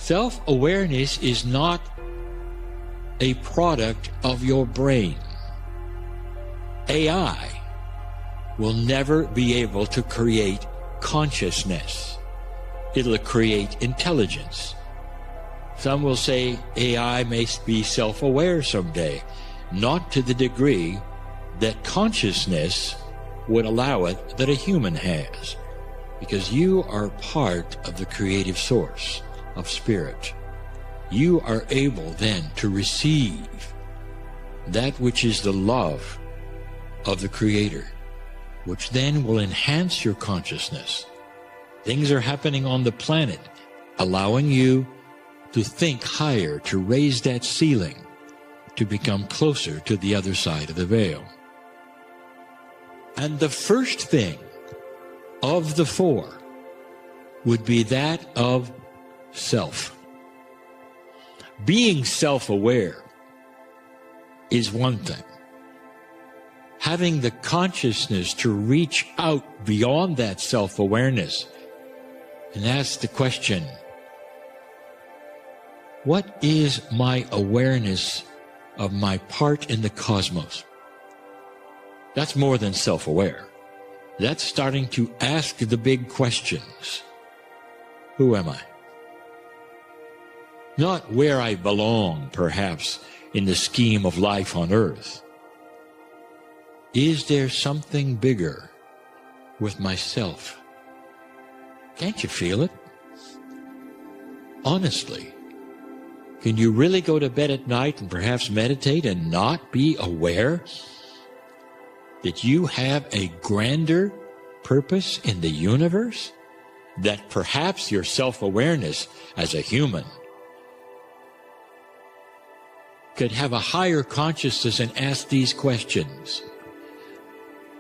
Self-awareness is not a product of your brain. AI will never be able to create consciousness. It'll create intelligence. Some will say AI may be self-aware someday, not to the degree that consciousness would allow it that a human has, because you are part of the creative source of spirit. You are able then to receive that which is the love of the Creator, which then will enhance your consciousness. Things are happening on the planet, allowing you to think higher, to raise that ceiling, to become closer to the other side of the veil. And the first thing of the four would be that of self. Being self-aware is one thing. Having the consciousness to reach out beyond that self-awareness and ask the question, what is my awareness of my part in the cosmos? That's more than self-aware. That's starting to ask the big questions. Who am I? Not where I belong, perhaps, in the scheme of life on earth. Is there something bigger with myself? Can't you feel it? Honestly, can you really go to bed at night and perhaps meditate and not be aware that you have a grander purpose in the universe? That perhaps your self-awareness as a human could have a higher consciousness and ask these questions.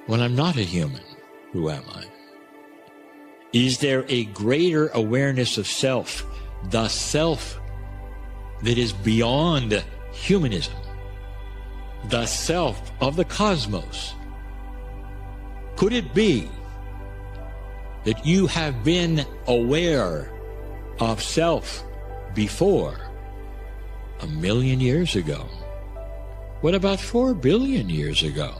When I'm not a human, who am I? Is there a greater awareness of self, the self that is beyond humanism, the self of the cosmos? Could it be that you have been aware of self before 1,000,000 years ago? What about 4 billion years ago?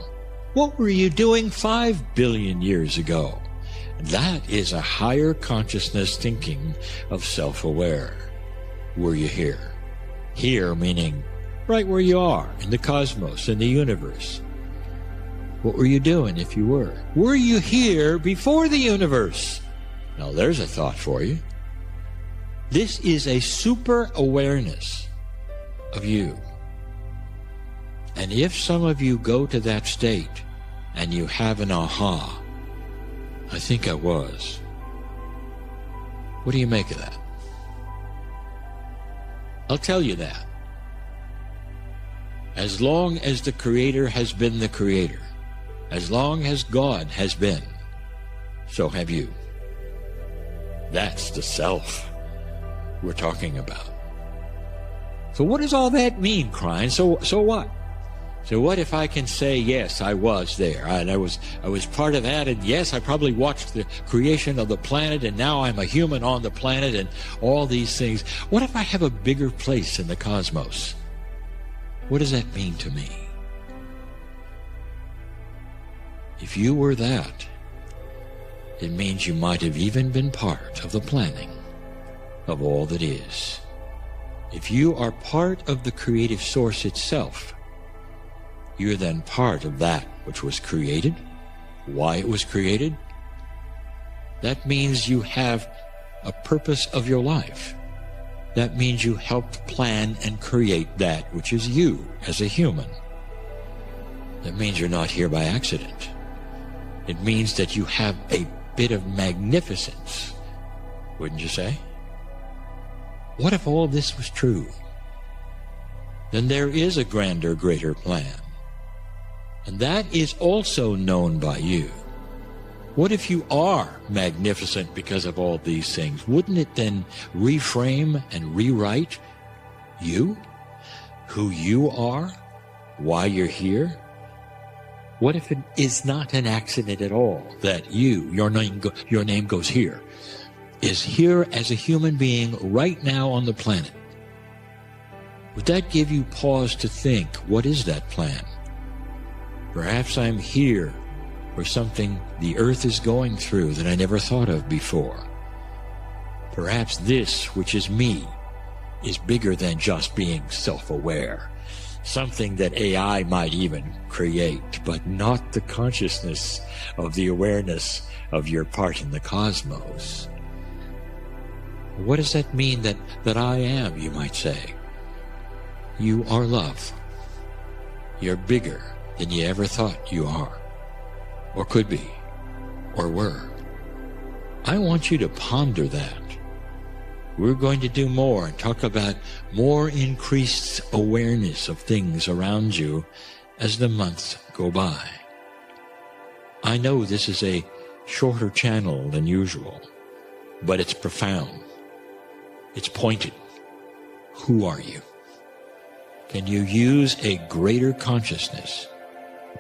What were you doing 5 billion years ago? That is a higher consciousness thinking of self-aware. Were you here? Here meaning right where you are, in the cosmos, in the universe. What were you doing if you were? Were you here before the universe? Now there's a thought for you. This is a super awareness of you. And if some of you go to that state and you have an aha, I think I was. What do you make of that? I'll tell you that. As long as the Creator has been the Creator, as long as God has been, so have you. That's the self we're talking about. So what does all that mean, Kryon? So what? So what if I can say, yes, I was there, and I was part of that, and yes, I probably watched the creation of the planet, and now I'm a human on the planet, and all these things. What if I have a bigger place in the cosmos? What does that mean to me? If you were that, it means you might have even been part of the planning of all that is. If you are part of the creative source itself, you're then part of that which was created, why it was created. That means you have a purpose of your life. That means you helped plan and create that which is you as a human. That means you're not here by accident. It means that you have a bit of magnificence, wouldn't you say? What if all this was true? Then there is a grander, greater plan. And that is also known by you. What if you are magnificent because of all these things? Wouldn't it then reframe and rewrite you? Who you are? Why you're here? What if it is not an accident at all that your name goes here? is here as a human being right now on the planet. Would that give you pause to think, what is that plan? Perhaps I'm here for something the earth is going through that I never thought of before. Perhaps this, which is me, is bigger than just being self-aware. Something that AI might even create, but not the consciousness of the awareness of your part in the cosmos. What does that mean that I am, you might say? You are love. You're bigger than you ever thought you are, or could be, or were. I want you to ponder that. We're going to do more and talk about more increased awareness of things around you as the months go by. I know this is a shorter channel than usual, but it's profound. It's pointed. Who are you? Can you use a greater consciousness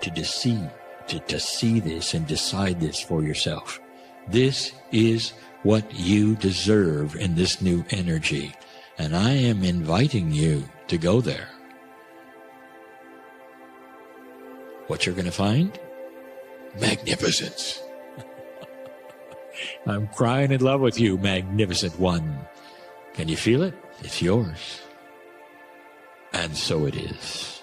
to see this and decide this for yourself? This is what you deserve in this new energy, and I am inviting you to go there. What you're going to find? Magnificence. I'm crying in love with you, magnificent one. Can you feel it? It's yours. And so it is.